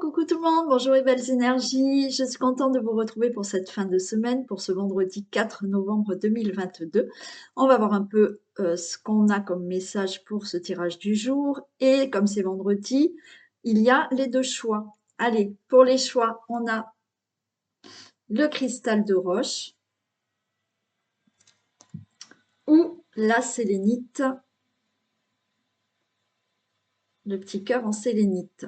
Coucou tout le monde, bonjour et belles énergies. Je suis contente de vous retrouver pour cette fin de semaine, pour ce vendredi 4 novembre 2022. On va voir un peu ce qu'on a comme message pour ce tirage du jour. Et comme c'est vendredi, il y a les deux choix. Allez, pour les choix, on a le cristal de roche ou la sélénite, le petit cœur en sélénite.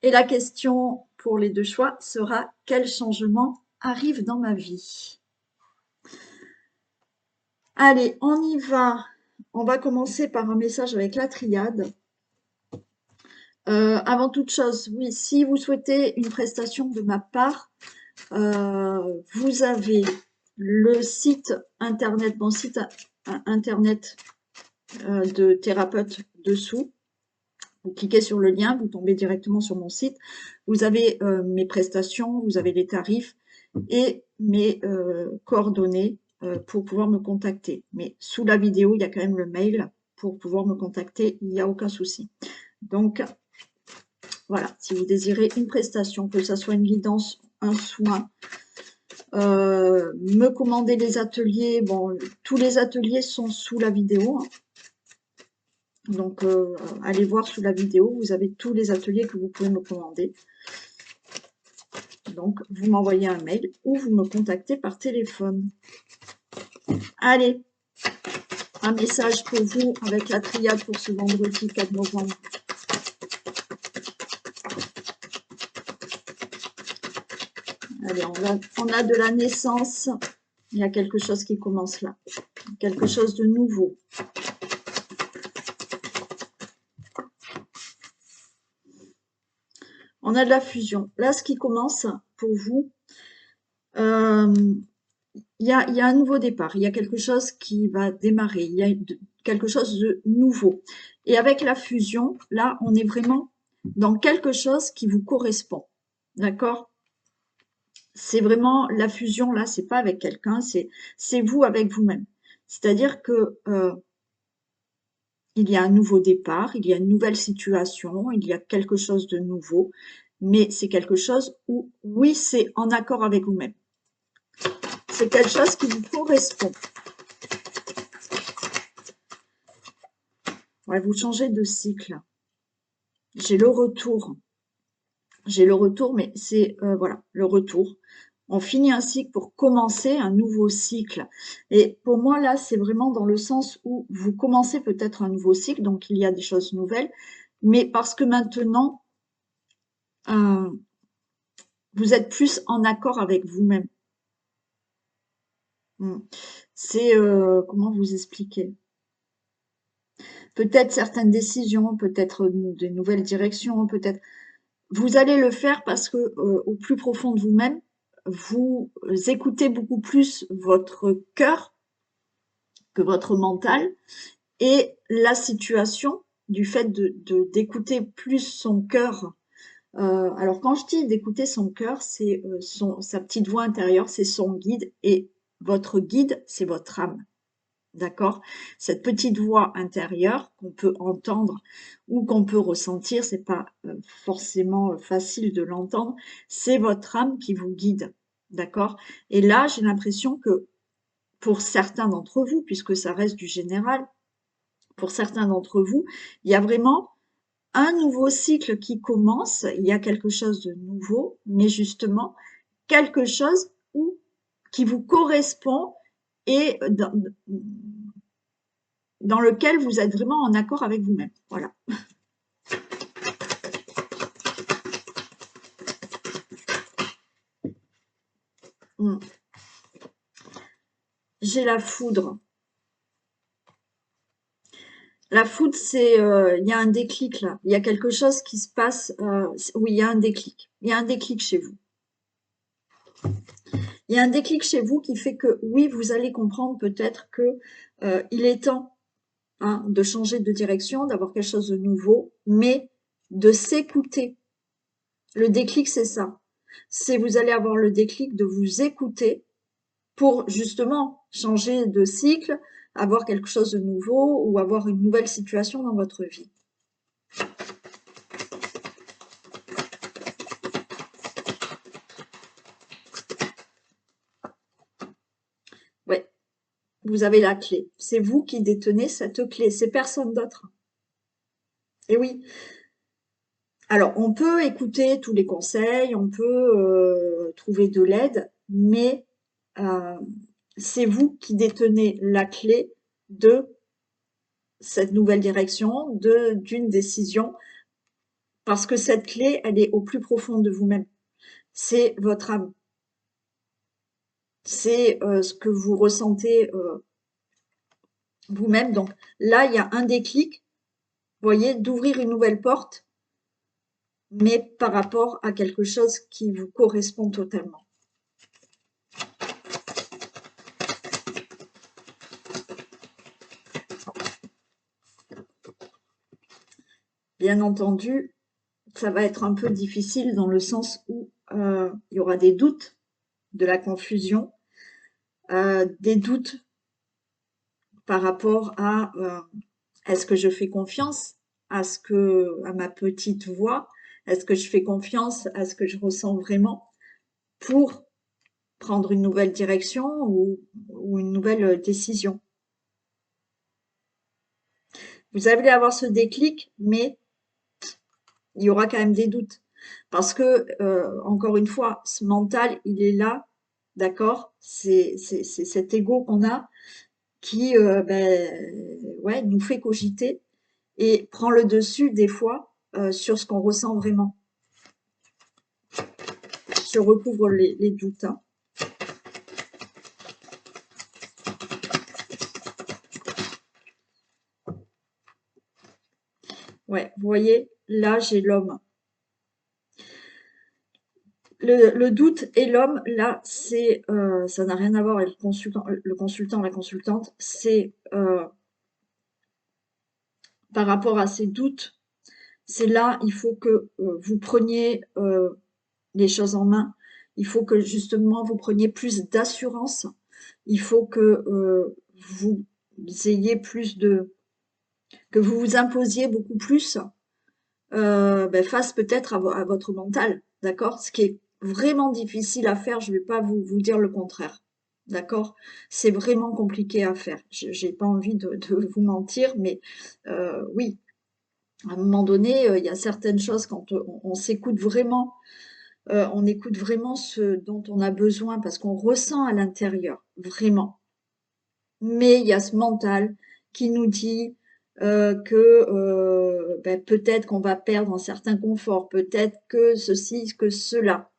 Et la question pour les deux choix sera: quel changement arrive dans ma vie? Allez, on y va. On va commencer par un message avec la triade. Avant toute chose, oui, si vous souhaitez une prestation de ma part, vous avez le site internet, mon site internet de thérapeute dessous. Vous cliquez sur le lien, vous tombez directement sur mon site. Vous avez mes prestations, vous avez les tarifs et mes coordonnées pour pouvoir me contacter. Mais sous la vidéo, il y a quand même le mail pour pouvoir me contacter, il n'y a aucun souci. Donc, voilà, si vous désirez une prestation, que ce soit une guidance, un soin, me commander les ateliers, bon, tous les ateliers sont sous la vidéo, hein. Donc, allez voir sous la vidéo, vous avez tous les ateliers que vous pouvez me commander. Donc, vous m'envoyez un mail ou vous me contactez par téléphone. Allez, un message pour vous avec la triade pour ce vendredi 4 novembre. Allez, on a de la naissance. Il y a quelque chose qui commence là. Quelque chose de nouveau. On a de la fusion. Là, ce qui commence pour vous, il y a un nouveau départ. Il y a quelque chose qui va démarrer. Il y a quelque chose de nouveau. Et avec la fusion, là, on est vraiment dans quelque chose qui vous correspond. D'accord? C'est vraiment la fusion, là, c'est pas avec quelqu'un, c'est vous avec vous-même. C'est-à-dire que il y a un nouveau départ, il y a une nouvelle situation, il y a quelque chose de nouveau, mais c'est quelque chose où, oui, c'est en accord avec vous-même. C'est quelque chose qui vous correspond. Ouais, vous changez de cycle. J'ai le retour. J'ai le retour, mais c'est, voilà, le retour. On finit un cycle pour commencer un nouveau cycle. Et pour moi, là, c'est vraiment dans le sens où vous commencez peut-être un nouveau cycle, donc il y a des choses nouvelles, mais parce que maintenant, vous êtes plus en accord avec vous-même. C'est, comment vous expliquer? Peut-être certaines décisions, peut-être de nouvelles directions, peut-être... Vous allez le faire parce que au plus profond de vous-même, vous écoutez beaucoup plus votre cœur que votre mental, et la situation du fait d'écouter plus son cœur. Alors quand je dis d'écouter son cœur, c'est sa petite voix intérieure, c'est son guide, et votre guide, c'est votre âme. D'accord? Cette petite voix intérieure qu'on peut entendre ou qu'on peut ressentir, c'est pas forcément facile de l'entendre, c'est votre âme qui vous guide. D'accord? Et là, j'ai l'impression que pour certains d'entre vous, puisque ça reste du général, pour certains d'entre vous, il y a vraiment un nouveau cycle qui commence, il y a quelque chose de nouveau, mais justement, quelque chose qui vous correspond et dans lequel vous êtes vraiment en accord avec vous-même. Voilà. J'ai la foudre. La foudre, c'est, il y a un déclic là. Il y a quelque chose qui se passe. Oui, il y a un déclic. Il y a un déclic chez vous. Il y a un déclic chez vous qui fait que, oui, vous allez comprendre peut-être que il est temps, hein, de changer de direction, d'avoir quelque chose de nouveau, mais de s'écouter. Le déclic, c'est ça. C'est vous allez avoir le déclic de vous écouter pour justement changer de cycle, avoir quelque chose de nouveau ou avoir une nouvelle situation dans votre vie. vous avez la clé. C'est vous qui détenez cette clé, c'est personne d'autre. Et oui. Alors, on peut écouter tous les conseils, on peut trouver de l'aide, mais euh, c'est vous qui détenez la clé de cette nouvelle direction, d'une décision, parce que cette clé, elle est au plus profond de vous-même. C'est votre âme. C'est ce que vous ressentez vous-même. Donc là, il y a un déclic, vous voyez, d'ouvrir une nouvelle porte, mais par rapport à quelque chose qui vous correspond totalement. Bien entendu, ça va être un peu difficile dans le sens où il y aura des doutes, de la confusion, des doutes par rapport à est-ce que je fais confiance à ma petite voix? Est-ce que je fais confiance à ce que je ressens vraiment pour prendre une nouvelle direction ou une nouvelle décision? Vous allez avoir ce déclic, mais il y aura quand même des doutes. Parce que, encore une fois, ce mental, il est là, d'accord? C'est cet ego qu'on a qui, ouais, nous fait cogiter et prend le dessus des fois sur ce qu'on ressent vraiment. Je recouvre les doutes, hein. Ouais, vous voyez, là j'ai l'homme. Le doute et l'homme, là, c'est ça n'a rien à voir avec le consultant, la consultante, c'est par rapport à ces doutes, c'est là, il faut que vous preniez les choses en main. Il faut que justement vous preniez plus d'assurance. Il faut que vous ayez plus que vous vous imposiez beaucoup plus face peut-être à votre mental, d'accord? Ce qui est vraiment difficile à faire, je ne vais pas vous dire le contraire, d'accord? C'est vraiment compliqué à faire. J'ai pas envie de vous mentir, mais oui, à un moment donné, il y a certaines choses quand on s'écoute vraiment, on écoute vraiment ce dont on a besoin parce qu'on ressent à l'intérieur, vraiment. Mais il y a ce mental qui nous dit que peut-être qu'on va perdre un certain confort, peut-être que ceci, que cela,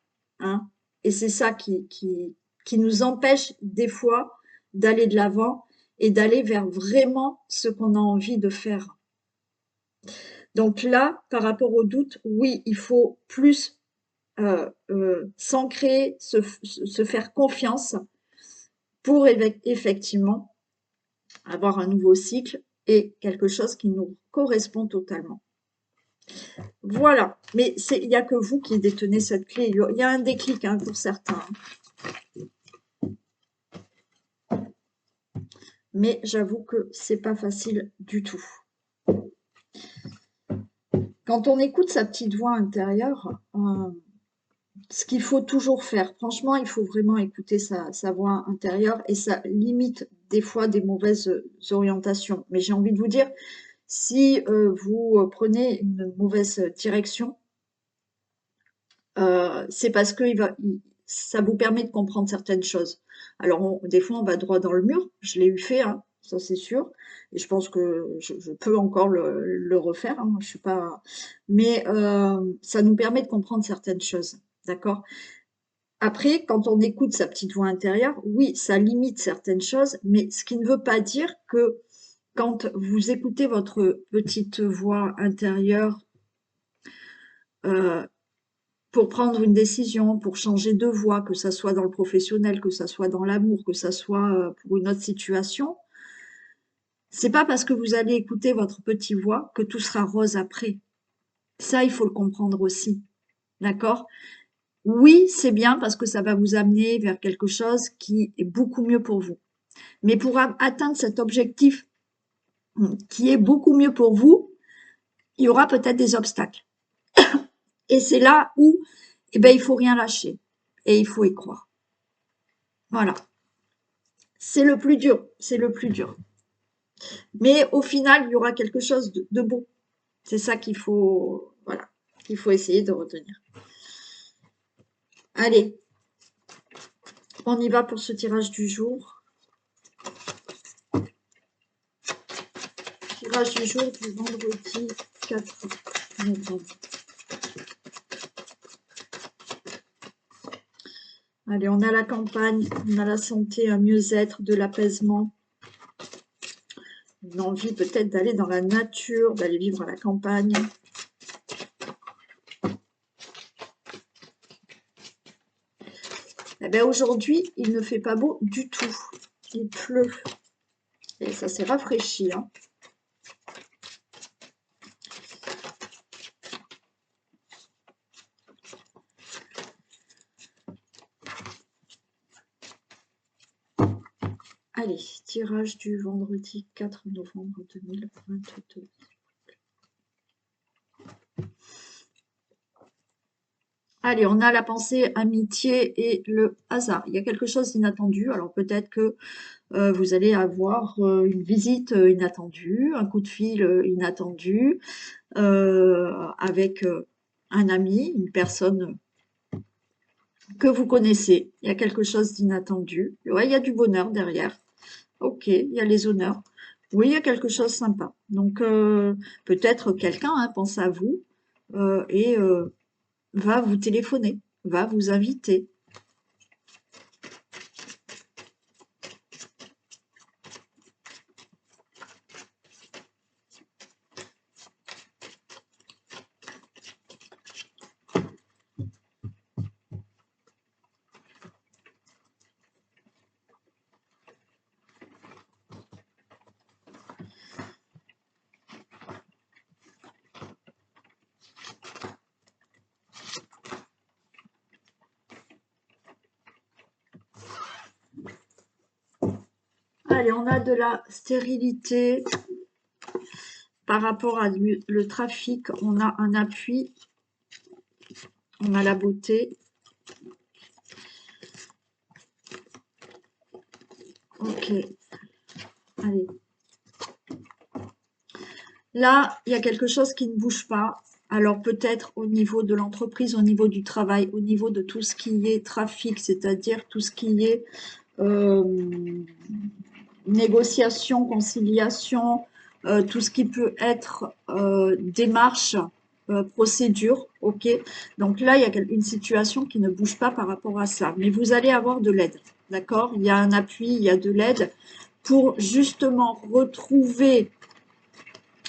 hein. Et c'est ça qui nous empêche des fois d'aller de l'avant et d'aller vers vraiment ce qu'on a envie de faire. Donc là, par rapport au doute, oui, il faut plus s'ancrer, se faire confiance pour effectivement avoir un nouveau cycle et quelque chose qui nous correspond totalement. Voilà, mais il n'y a que vous qui détenez cette clé. Il y a un déclic hein, pour certains. Mais j'avoue que c'est pas facile du tout. Quand on écoute sa petite voix intérieure, ce qu'il faut toujours faire, franchement, il faut vraiment écouter sa voix intérieure et ça limite des fois des mauvaises orientations. Mais j'ai envie de vous dire, si vous prenez une mauvaise direction, c'est parce que ça vous permet de comprendre certaines choses. Alors, des fois, on va droit dans le mur. Je l'ai eu fait, hein, ça c'est sûr. Et je pense que je peux encore le refaire. Hein, je suis pas. Mais ça nous permet de comprendre certaines choses, d'accord? Après, quand on écoute sa petite voix intérieure, oui, ça limite certaines choses, mais ce qui ne veut pas dire que quand vous écoutez votre petite voix intérieure euh, pour prendre une décision, pour changer de voie, que ça soit dans le professionnel, que ça soit dans l'amour, que ça soit pour une autre situation, c'est pas parce que vous allez écouter votre petite voix que tout sera rose après. Ça, il faut le comprendre aussi. D'accord? Oui, c'est bien parce que ça va vous amener vers quelque chose qui est beaucoup mieux pour vous. Mais pour atteindre cet objectif qui est beaucoup mieux pour vous, il y aura peut-être des obstacles. Et c'est là où, il faut rien lâcher. Et il faut y croire. Voilà. C'est le plus dur, c'est le plus dur. Mais au final, il y aura quelque chose de beau. C'est ça qu'il faut, voilà, qu'il faut essayer de retenir. Allez, on y va pour ce tirage du jour. Tirage du jour du vendredi 4 novembre. Allez, on a la campagne, on a la santé, un mieux-être, de l'apaisement. Une envie peut-être d'aller dans la nature, d'aller vivre à la campagne. Eh bien, aujourd'hui, il ne fait pas beau du tout. Il pleut. Et ça s'est rafraîchi, hein. Allez, tirage du vendredi 4 novembre 2022. Allez, on a la pensée, amitié et le hasard. Il y a quelque chose d'inattendu. Alors peut-être que vous allez avoir une visite inattendue, un coup de fil inattendu avec un ami, une personne que vous connaissez. Il y a quelque chose d'inattendu. Ouais, il y a du bonheur derrière. Ok, il y a les honneurs. Oui, il y a quelque chose de sympa. Donc peut-être quelqu'un pense à vous et va vous téléphoner, va vous inviter. Allez, on a de la stérilité par rapport à le trafic. On a un appui, on a la beauté. Ok, allez. Là, il y a quelque chose qui ne bouge pas. Alors peut-être au niveau de l'entreprise, au niveau du travail, au niveau de tout ce qui est trafic, c'est-à-dire tout ce qui est euh, négociation, conciliation, tout ce qui peut être démarche, procédure, ok. Donc là, il y a une situation qui ne bouge pas par rapport à ça, mais vous allez avoir de l'aide, d'accord. Il y a un appui, il y a de l'aide pour justement retrouver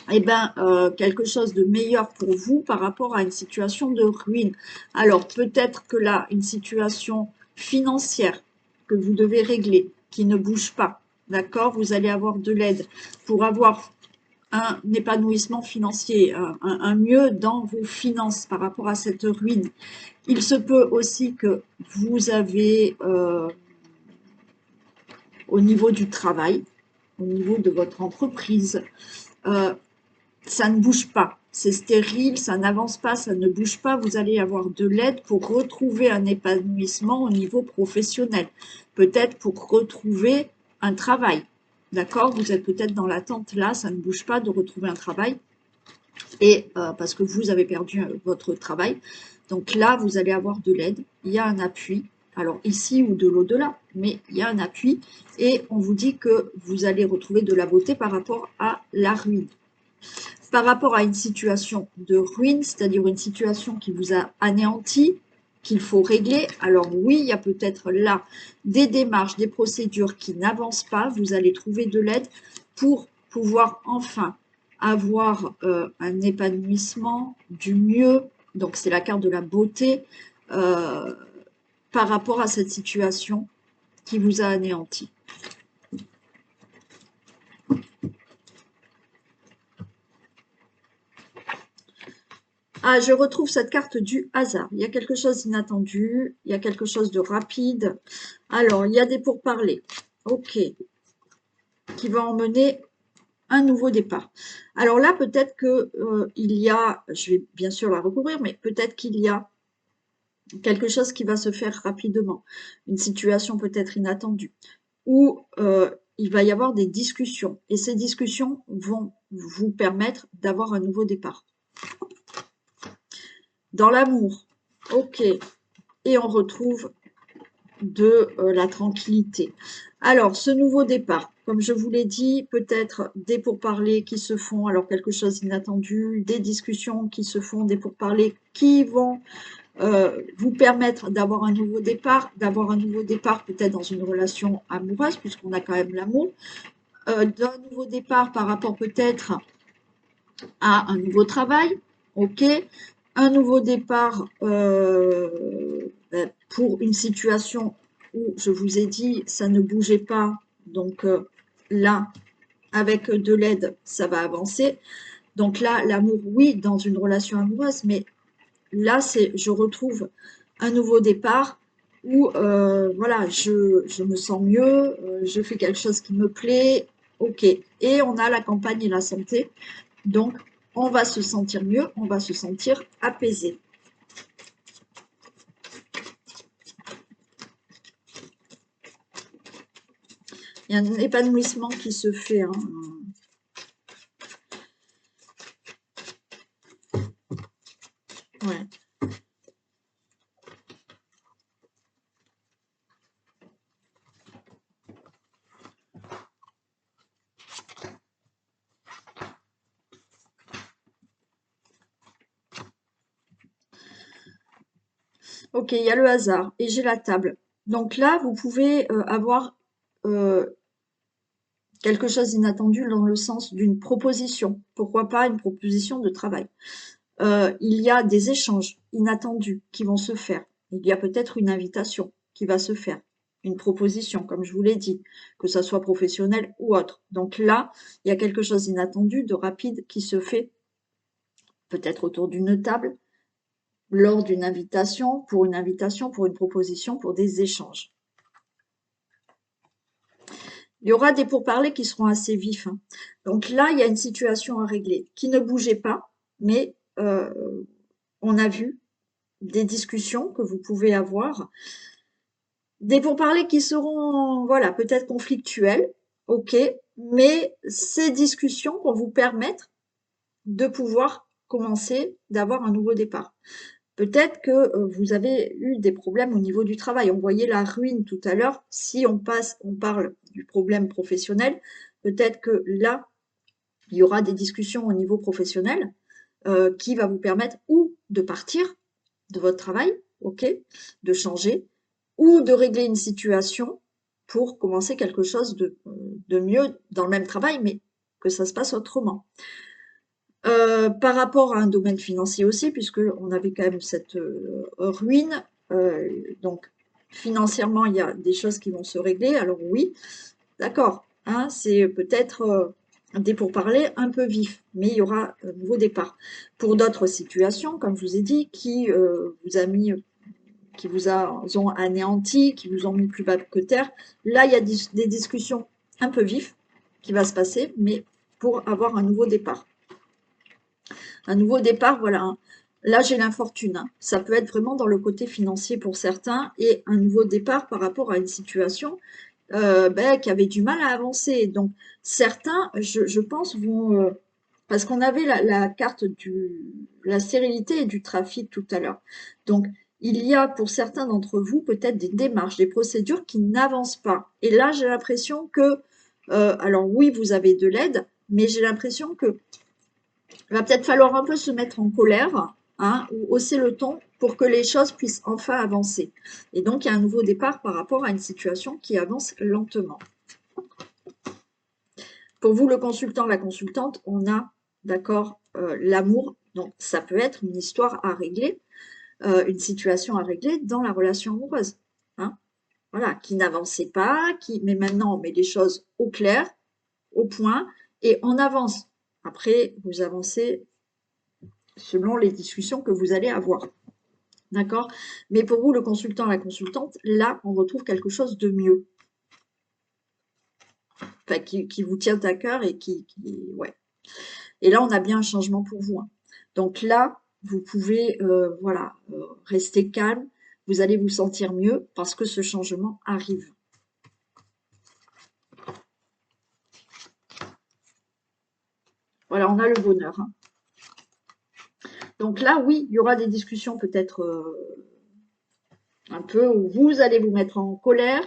quelque chose de meilleur pour vous par rapport à une situation de ruine. Alors peut-être que là, une situation financière que vous devez régler, qui ne bouge pas, d'accord, vous allez avoir de l'aide pour avoir un épanouissement financier, un mieux dans vos finances par rapport à cette ruine. Il se peut aussi que vous avez au niveau du travail, au niveau de votre entreprise, ça ne bouge pas, c'est stérile, ça n'avance pas, ça ne bouge pas, vous allez avoir de l'aide pour retrouver un épanouissement au niveau professionnel, peut-être pour retrouver un travail, d'accord. Vous êtes peut-être dans l'attente là, ça ne bouge pas de retrouver un travail, et parce que vous avez perdu votre travail, donc là, vous allez avoir de l'aide, il y a un appui, alors ici ou de l'au-delà, mais il y a un appui, et on vous dit que vous allez retrouver de la beauté par rapport à la ruine. Par rapport à une situation de ruine, c'est-à-dire une situation qui vous a anéanti, qu'il faut régler, alors oui, il y a peut-être là des démarches, des procédures qui n'avancent pas, vous allez trouver de l'aide pour pouvoir enfin avoir un épanouissement, du mieux, donc c'est la carte de la beauté, par rapport à cette situation qui vous a anéanti. Ah, je retrouve cette carte du hasard. Il y a quelque chose d'inattendu, il y a quelque chose de rapide. Alors, il y a des pourparlers. Ok. Qui va emmener un nouveau départ. Alors là, peut-être que il y a, je vais bien sûr la recouvrir, mais peut-être qu'il y a quelque chose qui va se faire rapidement. Une situation peut-être inattendue. où il va y avoir des discussions. Et ces discussions vont vous permettre d'avoir un nouveau départ. Dans l'amour, ok. Et on retrouve de la tranquillité. Alors, ce nouveau départ, comme je vous l'ai dit, peut-être des pourparlers qui se font, alors quelque chose d'inattendu, des discussions qui se font, des pourparlers qui vont vous permettre d'avoir un nouveau départ peut-être dans une relation amoureuse, puisqu'on a quand même l'amour, d'un nouveau départ par rapport peut-être à un nouveau travail, ok, un nouveau départ pour une situation où je vous ai dit ça ne bougeait pas, donc là avec de l'aide ça va avancer. Donc là l'amour oui dans une relation amoureuse, mais là c'est je retrouve un nouveau départ où voilà je me sens mieux, je fais quelque chose qui me plaît, ok. Et on a la campagne et la santé, donc on va se sentir mieux, on va se sentir apaisé. Il y a un épanouissement qui se fait. Hein. Ouais. Ok, il y a le hasard et j'ai la table. Donc là, vous pouvez avoir euh, quelque chose d'inattendu dans le sens d'une proposition. Pourquoi pas une proposition de travail. Il y a des échanges inattendus qui vont se faire. Il y a peut-être une invitation qui va se faire, une proposition, comme je vous l'ai dit, que ça soit professionnel ou autre. Donc là, il y a quelque chose d'inattendu, de rapide qui se fait, peut-être autour d'une table, lors d'une invitation, pour une proposition, pour des échanges. Il y aura des pourparlers qui seront assez vifs. Hein. Donc là, il y a une situation à régler qui ne bougeait pas, mais on a vu des discussions que vous pouvez avoir, des pourparlers qui seront, voilà, peut-être conflictuels, ok, mais ces discussions vont vous permettre de pouvoir commencer, d'avoir un nouveau départ. Peut-être que vous avez eu des problèmes au niveau du travail. On voyait la ruine tout à l'heure. Si on parle du problème professionnel, peut-être que là, il y aura des discussions au niveau professionnel qui va vous permettre ou de partir de votre travail, ok, de changer, ou de régler une situation pour commencer quelque chose de mieux dans le même travail, mais que ça se passe autrement. Par rapport à un domaine financier aussi, puisqu'on avait quand même cette ruine, donc financièrement, il y a des choses qui vont se régler, alors oui, d'accord, hein, c'est peut-être des pourparlers un peu vifs, mais il y aura un nouveau départ. Pour d'autres situations, comme je vous ai dit, qui vous ont anéanti, qui vous ont mis plus bas que terre, là, il y a des discussions un peu vives qui va se passer, mais pour avoir un nouveau départ. Un nouveau départ, voilà. Hein. Là, j'ai l'infortune. Hein. Ça peut être vraiment dans le côté financier pour certains et un nouveau départ par rapport à une situation qui avait du mal à avancer. Donc, certains, je pense, vont... parce qu'on avait la carte la stérilité et du trafic tout à l'heure. Donc, il y a pour certains d'entre vous peut-être des démarches, des procédures qui n'avancent pas. Et là, j'ai l'impression que... alors oui, vous avez de l'aide, mais j'ai l'impression que il va peut-être falloir un peu se mettre en colère, hein, ou hausser le ton pour que les choses puissent enfin avancer. Et donc, il y a un nouveau départ par rapport à une situation qui avance lentement. Pour vous, le consultant, la consultante, on a, d'accord, l'amour. Donc, ça peut être une histoire à régler, une situation à régler dans la relation amoureuse. Hein, voilà, qui n'avançait pas, mais maintenant on met les choses au clair, au point, et on avance. Après, vous avancez selon les discussions que vous allez avoir. D'accord? Mais pour vous, le consultant, la consultante, là, on retrouve quelque chose de mieux. Enfin, qui vous tient à cœur et ouais. Et là, on a bien un changement pour vous. Hein. Donc là, vous pouvez, voilà, rester calme. Vous allez vous sentir mieux parce que ce changement arrive. Voilà, on a le bonheur. Hein. Donc là, oui, il y aura des discussions peut-être un peu où vous allez vous mettre en colère,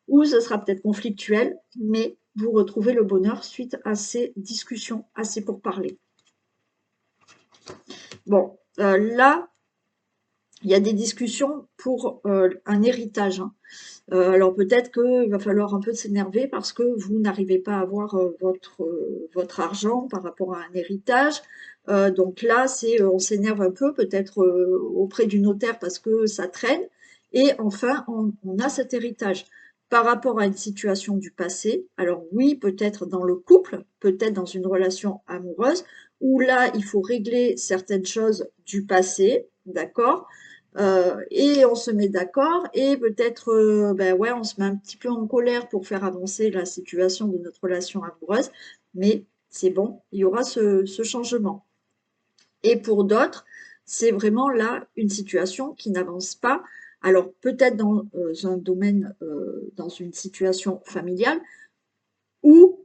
ou ce sera peut-être conflictuel, mais vous retrouvez le bonheur suite à ces discussions, à ces pourparlers. Bon, là, il y a des discussions pour un héritage. Hein. Alors peut-être qu'il va falloir un peu s'énerver parce que vous n'arrivez pas à avoir votre argent par rapport à un héritage. Donc là, on s'énerve un peu, peut-être auprès du notaire parce que ça traîne. Et enfin, on a cet héritage. Par rapport à une situation du passé, alors oui, peut-être dans le couple, peut-être dans une relation amoureuse, où là, il faut régler certaines choses du passé, d'accord? Et on se met d'accord et peut-être, ben ouais, on se met un petit peu en colère pour faire avancer la situation de notre relation amoureuse, mais c'est bon, il y aura ce changement. Et pour d'autres, c'est vraiment là une situation qui n'avance pas. Alors peut-être dans un domaine, dans une situation familiale ou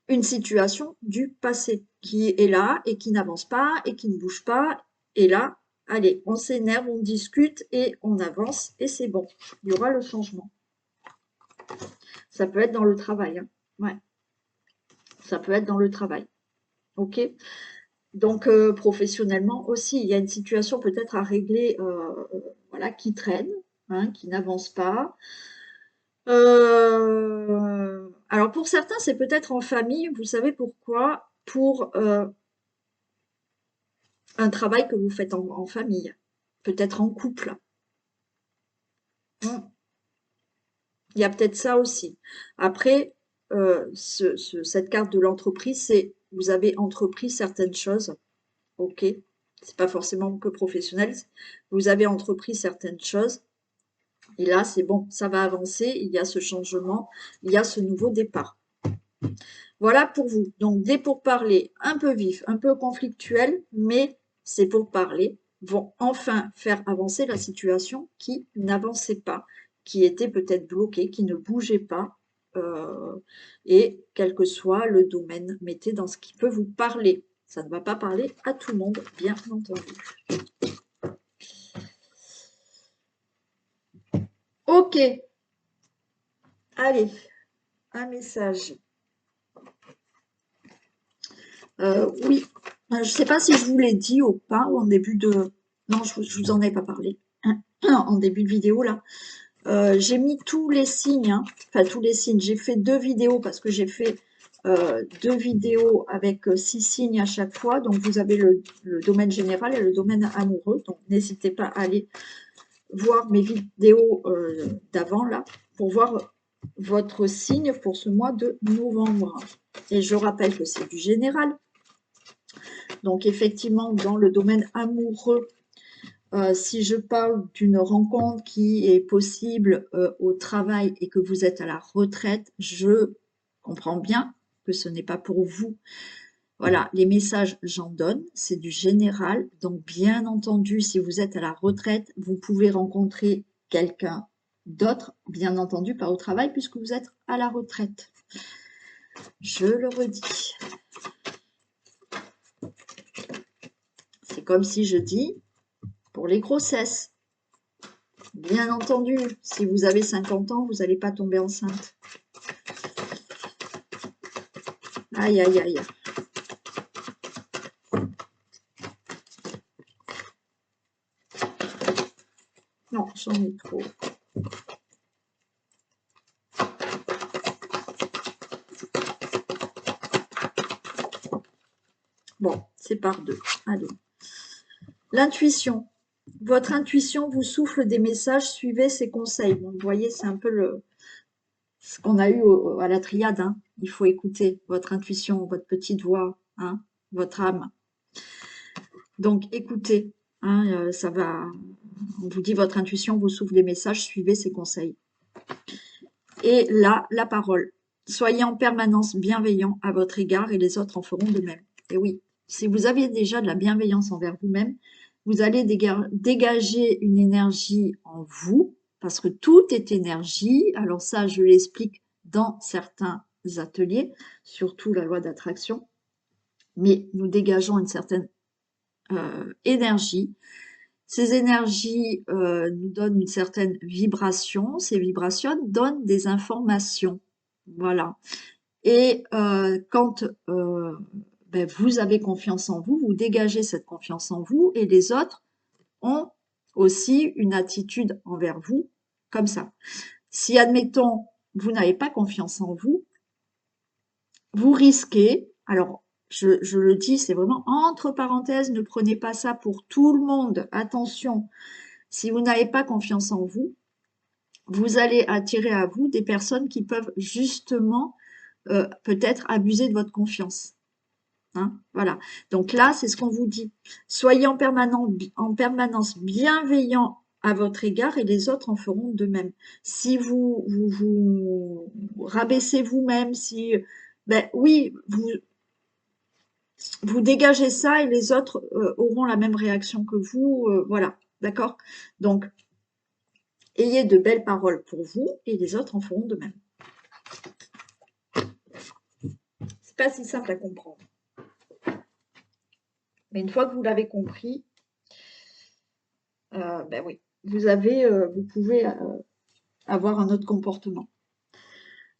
une situation du passé qui est là et qui n'avance pas et qui ne bouge pas. Et là, allez, on s'énerve, on discute et on avance et c'est bon. Il y aura le changement. Ça peut être dans le travail. Hein. Ouais, ça peut être dans le travail. OK. Donc, professionnellement aussi, il y a une situation peut-être à régler, voilà, qui traîne, hein, qui n'avance pas. Alors pour certains, c'est peut-être en famille. Vous savez pourquoi? Pour un travail que vous faites en famille, peut-être en couple. Mmh. Il y a peut-être ça aussi. Après, cette carte de l'entreprise, c'est vous avez entrepris certaines choses, ok. C'est pas forcément que professionnel. Vous avez entrepris certaines choses, et là, c'est bon, ça va avancer, il y a ce changement, il y a ce nouveau départ. Voilà pour vous. Donc, des pourparlers un peu vifs, un peu conflictuels, mais ces pourparlers vont enfin faire avancer la situation qui n'avançait pas, qui était peut-être bloquée, qui ne bougeait pas. Et quel que soit le domaine, mettez dans ce qui peut vous parler. Ça ne va pas parler à tout le monde, bien entendu. Ok, allez, un message. Oui, je ne sais pas si je vous l'ai dit ou pas, ou en début de... Non, je vous en ai pas parlé. En début de vidéo, là. J'ai mis tous les signes, hein. Enfin tous les signes. J'ai fait 2 vidéos parce que j'ai fait 2 vidéos avec 6 signes à chaque fois. Donc, vous avez le domaine général et le domaine amoureux. Donc, n'hésitez pas à aller voir mes vidéos d'avant, là, pour voir votre signe pour ce mois de novembre. Et je rappelle que c'est du général. Donc effectivement, dans le domaine amoureux, si je parle d'une rencontre qui est possible au travail et que vous êtes à la retraite, je comprends bien que ce n'est pas pour vous. Voilà, les messages, j'en donne, c'est du général. Donc bien entendu, si vous êtes à la retraite, vous pouvez rencontrer quelqu'un d'autre, bien entendu, pas au travail, puisque vous êtes à la retraite. Je le redis. C'est comme si je dis, pour les grossesses, bien entendu, si vous avez 50 ans, vous n'allez pas tomber enceinte. Aïe, aïe, aïe. Non, j'en ai trop. Bon, c'est par deux. Allez. L'intuition. Votre intuition vous souffle des messages, suivez ses conseils. Bon, vous voyez, c'est un peu ce qu'on a eu à la triade. Hein. Il faut écouter votre intuition, votre petite voix, hein, votre âme. Donc, écoutez. Hein, ça va. On vous dit votre intuition vous souffle des messages, suivez ses conseils. Et là, la parole. Soyez en permanence bienveillant à votre égard et les autres en feront de même. Et oui, si vous avez déjà de la bienveillance envers vous-même, vous allez dégager une énergie en vous, parce que tout est énergie. Alors ça, je l'explique dans certains ateliers, surtout la loi d'attraction. mais nous dégageons une certaine énergie. Ces énergies nous donnent une certaine vibration. Ces vibrations donnent des informations. Voilà. Et quand ben, vous avez confiance en vous, vous dégagez cette confiance en vous et les autres ont aussi une attitude envers vous comme ça. Si, admettons, vous n'avez pas confiance en vous, vous risquez, alors je le dis, c'est vraiment entre parenthèses, ne prenez pas ça pour tout le monde, attention, si vous n'avez pas confiance en vous, vous allez attirer à vous des personnes qui peuvent justement peut-être abuser de votre confiance. Hein, voilà. Donc là, c'est ce qu'on vous dit. Soyez en permanence bienveillant à votre égard et les autres en feront de même. Si vous rabaissez vous-même, si, ben oui, vous dégagez ça et les autres auront la même réaction que vous. Voilà, d'accord? Donc, ayez de belles paroles pour vous et les autres en feront de même. C'est pas si simple à comprendre. Mais une fois que vous l'avez compris, ben oui, vous pouvez avoir un autre comportement.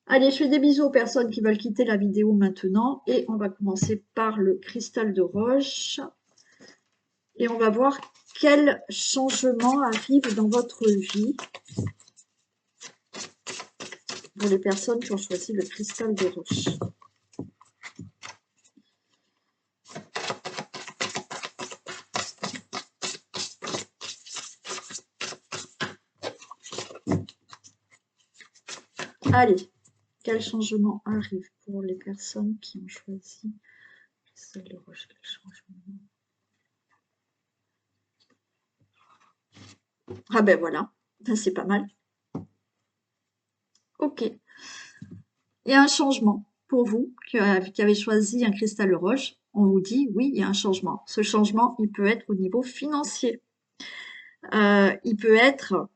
Allez, je fais des bisous aux personnes qui veulent quitter la vidéo maintenant et on va commencer par le cristal de roche et on va voir quel changement arrive dans votre vie pour les personnes qui ont choisi le cristal de roche. Allez, quel changement arrive pour les personnes qui ont choisi le cristal de roche? Quel changement? Ah ben voilà, c'est pas mal. Ok. Il y a un changement pour vous qui avez choisi un cristal de roche. On vous dit, oui, il y a un changement. Ce changement, il peut être au niveau financier. Il peut être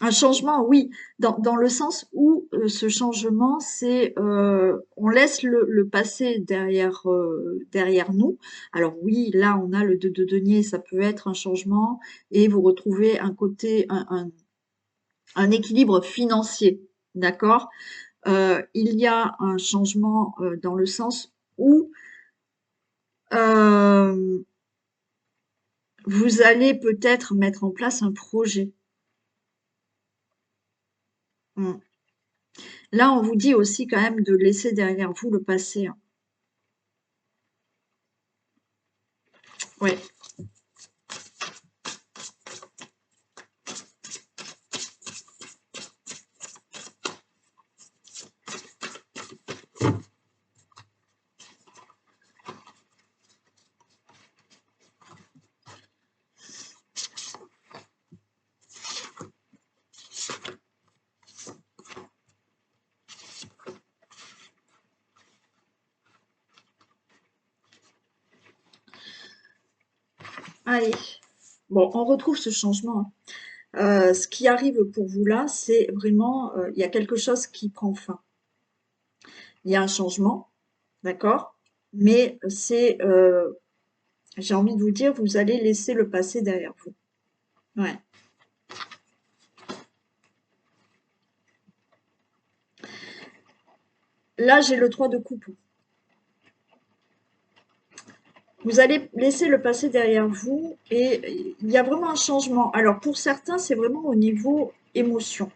un changement, oui, dans le sens où ce changement, c'est on laisse le passé derrière nous. Alors oui, là, on a le 2 de denier, ça peut être un changement et vous retrouvez un côté, un équilibre financier, d'accord? Il y a un changement dans le sens où vous allez peut-être mettre en place un projet. Là, on vous dit aussi quand même de laisser derrière vous le passé. Hein. Ouais. Allez. Bon, on retrouve ce changement. Ce qui arrive pour vous là, c'est vraiment, il y a quelque chose qui prend fin. Il y a un changement, d'accord? Mais c'est, j'ai envie de vous dire, vous allez laisser le passé derrière vous. Ouais. Là, j'ai le 3 de coupe. Vous allez laisser le passé derrière vous et il y a vraiment un changement. Alors, pour certains, c'est vraiment au niveau émotion.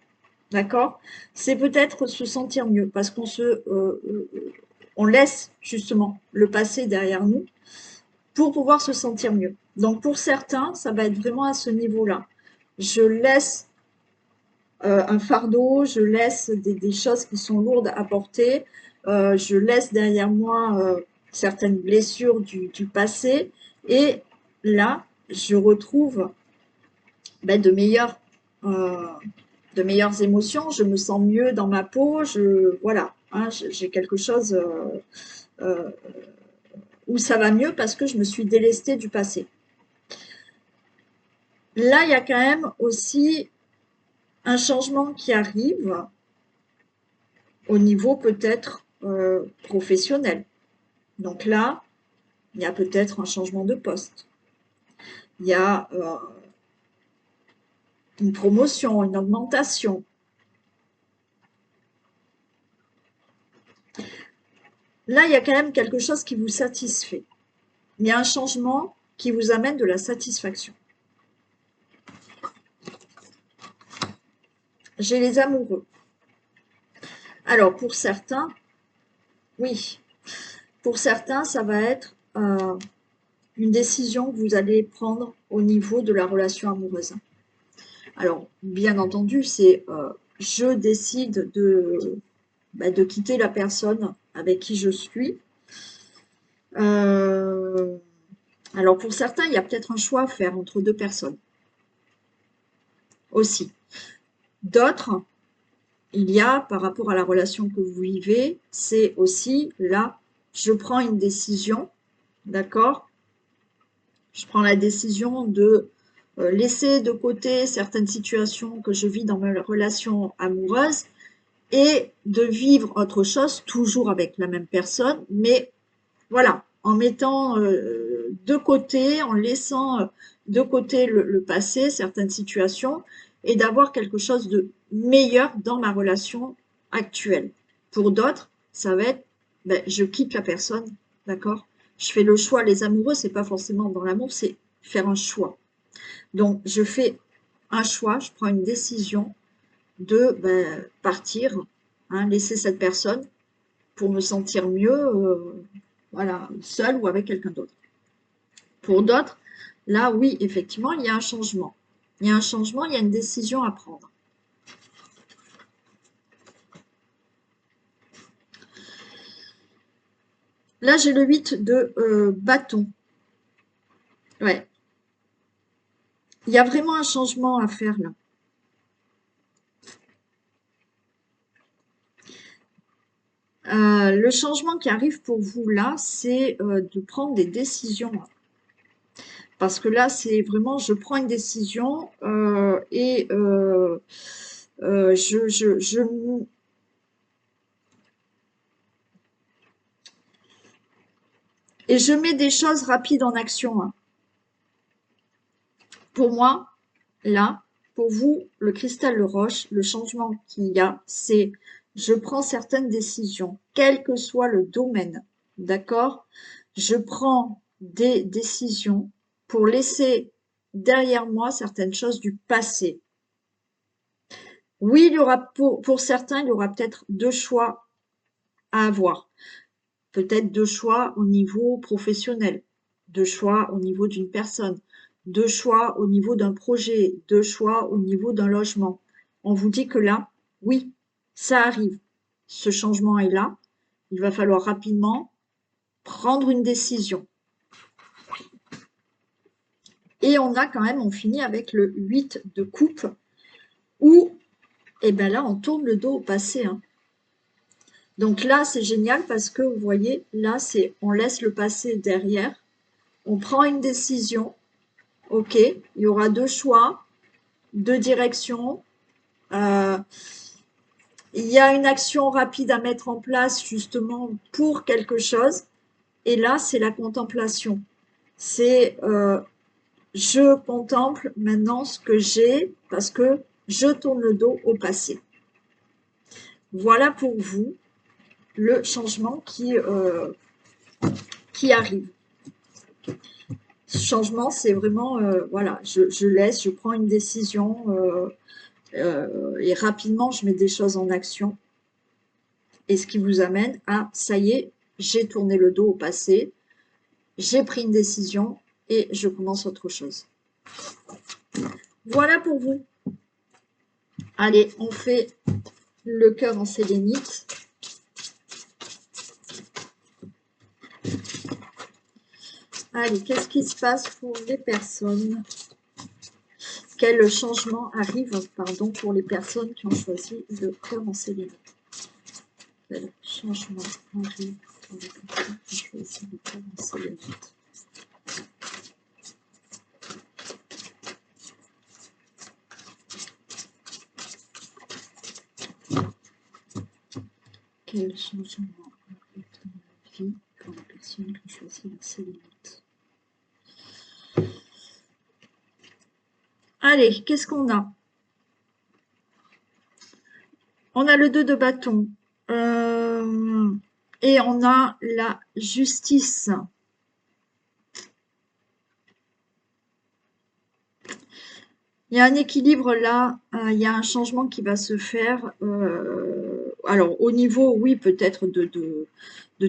D'accord? C'est peut-être se sentir mieux parce on laisse justement le passé derrière nous pour pouvoir se sentir mieux. Donc, pour certains, ça va être vraiment à ce niveau-là. Je laisse un fardeau, je laisse des choses qui sont lourdes à porter, je laisse derrière moi certaines blessures du passé et là, je retrouve ben, de meilleures émotions, je me sens mieux dans ma peau, voilà, hein, j'ai quelque chose euh, où ça va mieux parce que je me suis délestée du passé. Là, il y a quand même aussi un changement qui arrive au niveau peut-être professionnel. Donc là, il y a peut-être un changement de poste. Il y a une promotion, une augmentation. Là, il y a quand même quelque chose qui vous satisfait. Il y a un changement qui vous amène de la satisfaction. J'ai les amoureux. Alors, pour certains, oui. Pour certains, ça va être une décision que vous allez prendre au niveau de la relation amoureuse. Alors, bien entendu, c'est je décide de quitter la personne avec qui je suis. Alors, pour certains, il y a peut-être un choix à faire entre deux personnes aussi. D'autres, il y a, par rapport à la relation que vous vivez, c'est aussi là, je prends une décision, d'accord? Je prends la décision de laisser de côté certaines situations que je vis dans mes relations amoureuses et de vivre autre chose, toujours avec la même personne, mais voilà, en mettant de côté, en laissant de côté le passé, certaines situations, et d'avoir quelque chose de meilleur dans ma relation actuelle. Pour d'autres, ça va être, ben, je quitte la personne, d'accord? Je fais le choix. Les amoureux, c'est pas forcément dans l'amour, c'est faire un choix. Donc, je fais un choix, je prends une décision de ben, partir, hein, laisser cette personne pour me sentir mieux, voilà, seule ou avec quelqu'un d'autre. Pour d'autres, là, oui, effectivement, il y a un changement. Il y a un changement, il y a une décision à prendre. Là, j'ai le 8 de bâton. Ouais. Il y a vraiment un changement à faire là. Le changement qui arrive pour vous là, c'est de prendre des décisions. Parce que là, c'est vraiment, je prends une décision et je mets des choses rapides en action, hein. Pour moi, là, pour vous, le cristal, le roche, le changement qu'il y a, c'est je prends certaines décisions, quel que soit le domaine, d'accord? Je prends des décisions pour laisser derrière moi certaines choses du passé. Oui, il y aura pour certains, il y aura peut-être deux choix à avoir. Peut-être deux choix au niveau professionnel, deux choix au niveau d'une personne, deux choix au niveau d'un projet, deux choix au niveau d'un logement. On vous dit que là, oui, ça arrive. Ce changement est là. Il va falloir rapidement prendre une décision. Et on a quand même, on finit avec le 8 de coupe où, eh ben là, on tourne le dos au passé, hein. Donc là, c'est génial parce que vous voyez, là, c'est on laisse le passé derrière, on prend une décision. Ok, il y aura deux choix, deux directions. Euh, il y a une action rapide à mettre en place justement pour quelque chose. Et là, c'est la contemplation. C'est je contemple maintenant ce que j'ai parce que je tourne le dos au passé. Voilà pour vous le changement qui arrive. Ce changement, c'est vraiment, voilà, je laisse, je prends une décision. Et rapidement, je mets des choses en action. Et ce qui vous amène à, ça y est, j'ai tourné le dos au passé, j'ai pris une décision et je commence autre chose. Voilà pour vous. Allez, on fait le cœur en sélénite. Allez, qu'est-ce qui se passe pour les personnes? Quel changement arrive, pardon, pour les personnes qui ont choisi le cœur en sélénite? Quel changement arrive pour les personnes qui ont choisi le cœur en sélénite? Quel changement arrive dans la vie pour la personne qui choisit ses limites? Allez, qu'est-ce qu'on a? On a le 2 de bâton. Et on a la justice. Il y a un équilibre là, il y a un changement qui va se faire. Alors au niveau, oui, peut-être de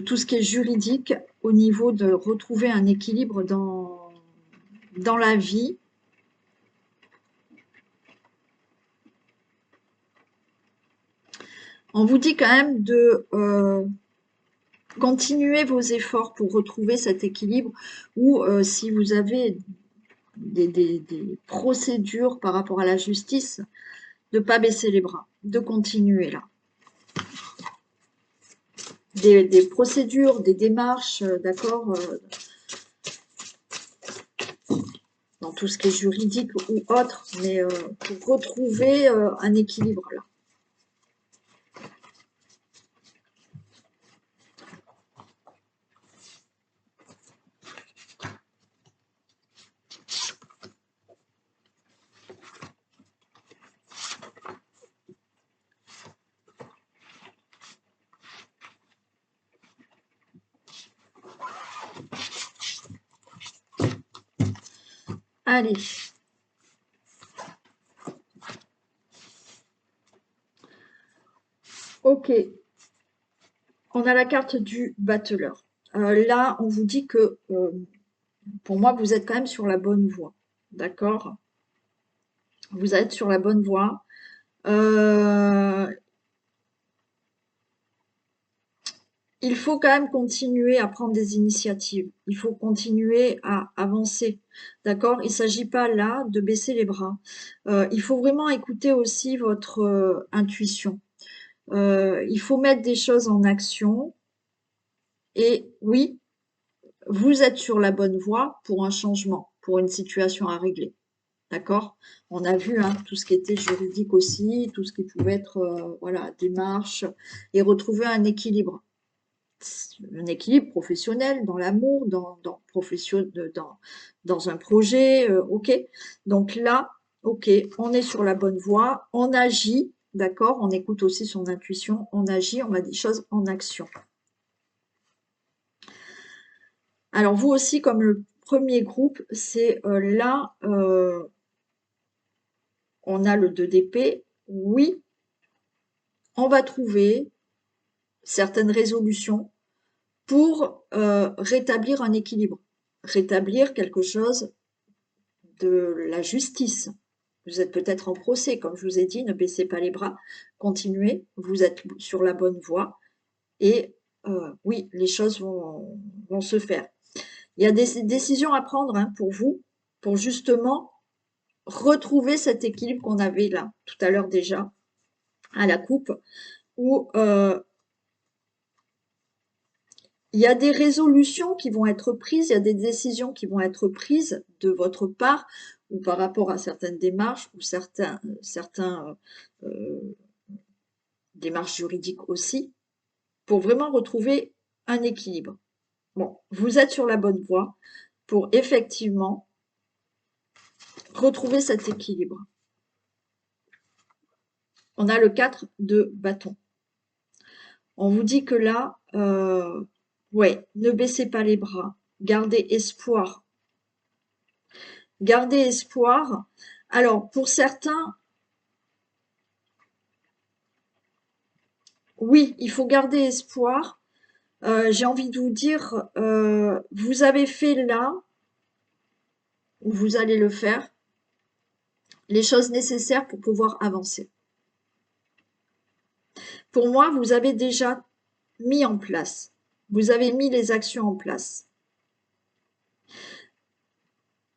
tout ce qui est juridique, au niveau de retrouver un équilibre dans la vie. On vous dit quand même de continuer vos efforts pour retrouver cet équilibre, ou si vous avez des procédures par rapport à la justice, de ne pas baisser les bras, de continuer là. Des procédures, des démarches, d'accord, dans tout ce qui est juridique ou autre, mais pour retrouver un équilibre là. Allez. Ok. On a la carte du battleur. Là, on vous dit que, pour moi, vous êtes quand même sur la bonne voie. D'accord? Vous êtes sur la bonne voie. Il faut quand même continuer à prendre des initiatives. Il faut continuer à avancer. D'accord? Il ne s'agit pas là de baisser les bras. Il faut vraiment écouter aussi votre intuition. Il faut mettre des choses en action. Et oui, vous êtes sur la bonne voie pour un changement, pour une situation à régler. D'accord? On a vu hein, tout ce qui était juridique aussi, tout ce qui pouvait être voilà, démarche, et retrouver un équilibre. Un équilibre professionnel, dans l'amour, dans un projet, ok. Donc là, ok, on est sur la bonne voie, on agit, d'accord, on écoute aussi son intuition, on agit, on met des choses en action. Alors vous aussi, comme le premier groupe, c'est là, on a le 2 d'épée, oui, on va trouver certaines résolutions pour rétablir un équilibre, rétablir quelque chose de la justice. Vous êtes peut-être en procès, comme je vous ai dit, ne baissez pas les bras, continuez, vous êtes sur la bonne voie et oui, les choses vont se faire. Il y a des décisions à prendre hein, pour vous, pour justement retrouver cet équilibre qu'on avait là, tout à l'heure déjà, à la coupe, où il y a des résolutions qui vont être prises, il y a des décisions qui vont être prises de votre part ou par rapport à certaines démarches ou certains démarches juridiques aussi, pour vraiment retrouver un équilibre. Bon, vous êtes sur la bonne voie pour effectivement retrouver cet équilibre. On a le 4 de bâton. On vous dit que là, ouais, ne baissez pas les bras, gardez espoir. Gardez espoir. Alors, pour certains, oui, il faut garder espoir. J'ai envie de vous dire, vous avez fait là, ou vous allez le faire, les choses nécessaires pour pouvoir avancer. Pour moi, vous avez déjà mis en place. Vous avez mis les actions en place.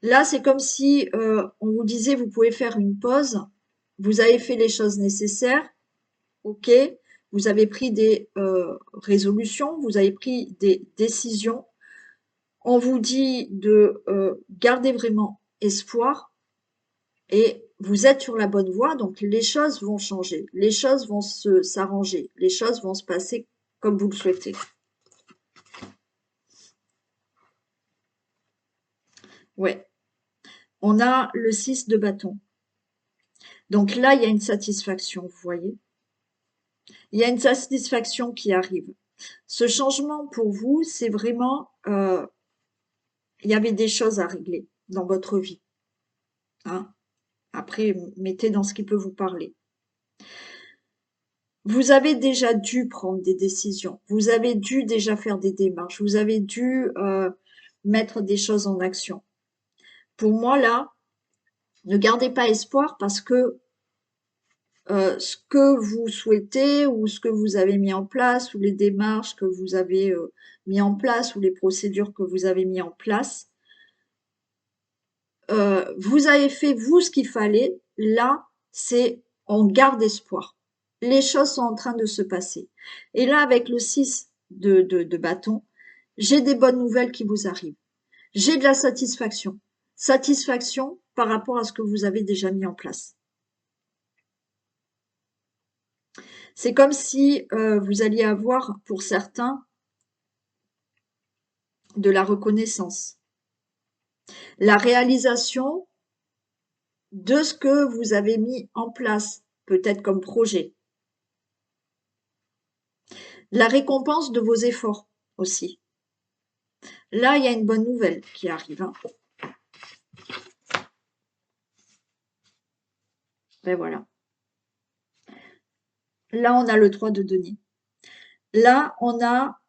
Là, c'est comme si on vous disait, vous pouvez faire une pause. Vous avez fait les choses nécessaires. OK. Vous avez pris des résolutions. Vous avez pris des décisions. On vous dit de garder vraiment espoir. Et vous êtes sur la bonne voie. Donc, les choses vont changer. Les choses vont s'arranger. Les choses vont se passer comme vous le souhaitez. Ouais. On a le 6 de bâton. Donc là, il y a une satisfaction, vous voyez. Il y a une satisfaction qui arrive. Ce changement pour vous, c'est vraiment, il y avait des choses à régler dans votre vie. Hein. Après, mettez dans ce qui peut vous parler. Vous avez déjà dû prendre des décisions. Vous avez dû déjà faire des démarches. Vous avez dû mettre des choses en action. Pour moi, là, ne gardez pas espoir parce que ce que vous souhaitez ou ce que vous avez mis en place ou les démarches que vous avez mis en place ou les procédures que vous avez mis en place, vous avez fait vous ce qu'il fallait. Là, c'est on garde espoir. Les choses sont en train de se passer. Et là, avec le 6 de bâton, j'ai des bonnes nouvelles qui vous arrivent. J'ai de la satisfaction. Satisfaction par rapport à ce que vous avez déjà mis en place. C'est comme si vous alliez avoir, pour certains, de la reconnaissance. La réalisation de ce que vous avez mis en place, peut-être comme projet. La récompense de vos efforts aussi. Là, il y a une bonne nouvelle qui arrive. Hein. Ben voilà. Là, on a le 3 de denier. Là, on a,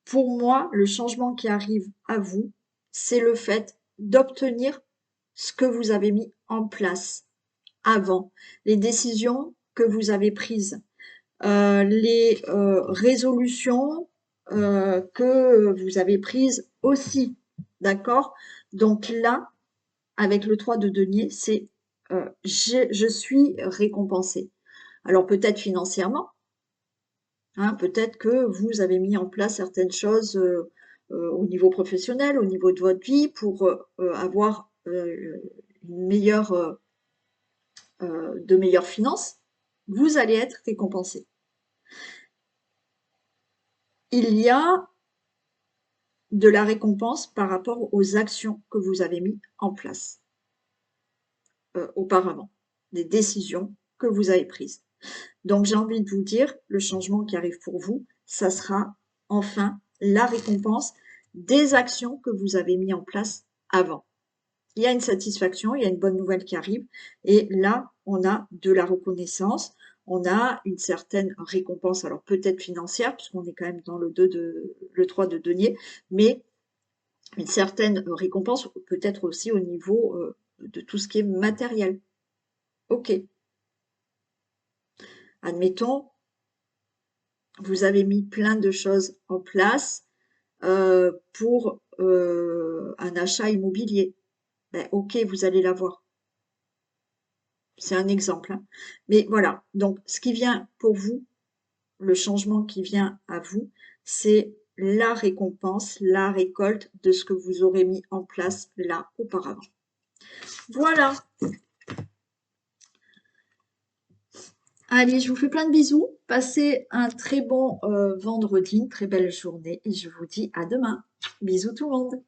pour moi, le changement qui arrive à vous, c'est le fait d'obtenir ce que vous avez mis en place avant, les décisions que vous avez prises, les résolutions que vous avez prises aussi, d'accord? Donc là, avec le 3 de denier, c'est je suis récompensée. Alors peut-être financièrement, hein, peut-être que vous avez mis en place certaines choses au niveau professionnel, au niveau de votre vie, pour avoir une meilleure, de meilleures finances, vous allez être récompensé. Il y a de la récompense par rapport aux actions que vous avez mis en place auparavant, des décisions que vous avez prises. Donc j'ai envie de vous dire, le changement qui arrive pour vous, ça sera enfin la récompense des actions que vous avez mis en place avant. Il y a une satisfaction, il y a une bonne nouvelle qui arrive et là, on a de la reconnaissance, on a une certaine récompense, alors peut-être financière, puisqu'on est quand même dans le 3 de denier, mais une certaine récompense, peut-être aussi au niveau de tout ce qui est matériel. Ok. Admettons, vous avez mis plein de choses en place pour un achat immobilier. Ben, ok, vous allez l'avoir. C'est un exemple. Hein. Mais voilà, donc ce qui vient pour vous, le changement qui vient à vous, c'est la récompense, la récolte de ce que vous aurez mis en place là auparavant. Voilà. Allez, je vous fais plein de bisous. Passez un très bon vendredi, une très belle journée et je vous dis à demain. Bisous tout le monde.